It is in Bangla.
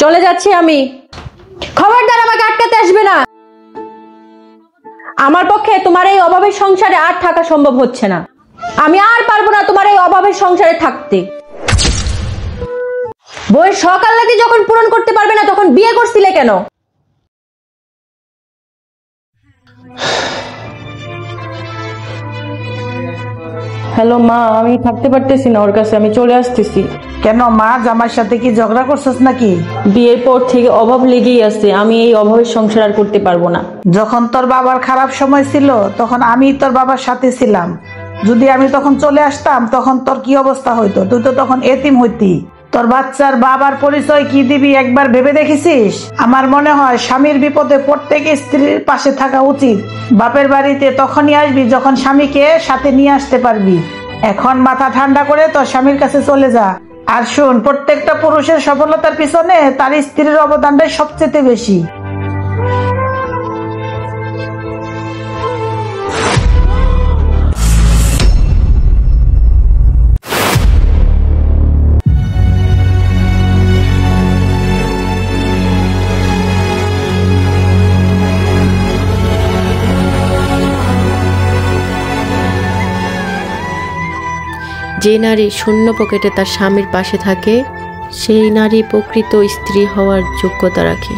চলে যাচ্ছি আমি। খবরদার আমাকে আটকাতে আসবে না। আমার পক্ষে তোমার এই অভাবের সংসারে আর থাকা সম্ভব হচ্ছে না। আমি আর পারবো না তোমার এই অভাবের সংসারে থাকতে। বইয়ের শখ আহ্লাদি যখন পূরণ করতে পারবে না তখন বিয়ে করছিলে কেন? হ্যালো মা, আমি থাকতে পারতেছি না ওর কাছে, আমি চলে আসতেছি। কেন মা, জামাইয়ের সাথে কি ঝগড়া করছিস নাকি? বিয়ের পর থেকে অভাব লেগেই আছে, আমি এই অভাবের সংসার আর করতে পারবো না। যখন তোর বাবার খারাপ সময় ছিল তখন আমি তোর বাবার সাথে ছিলাম। যদি আমি তখন চলে আসতাম তখন তোর কি অবস্থা হইতো? তুই তো তখন এতিম হইতি। তোর বাচ্চার বাবার পরিচয় কি দিবি একবার ভেবে দেখেছিস? আমার মনে হয় স্বামীর বিপদে প্রত্যেক স্ত্রীর পাশে থাকা উচিত। বাপের বাড়িতে তখনই আসবি যখন স্বামীকে সাথে নিয়ে আসতে পারবি। এখন মাথা ঠান্ডা করে তোর স্বামীর কাছে চলে যা। আর শুন, প্রত্যেকটা পুরুষের সফলতার পিছনে তার স্ত্রীর অবদানটাই সবচেয়ে বেশি। যে নারী শূন্য পকেটে তার স্বামীর পাশে থাকে সেই নারী প্রকৃত স্ত্রী হওয়ার যোগ্যতা রাখে।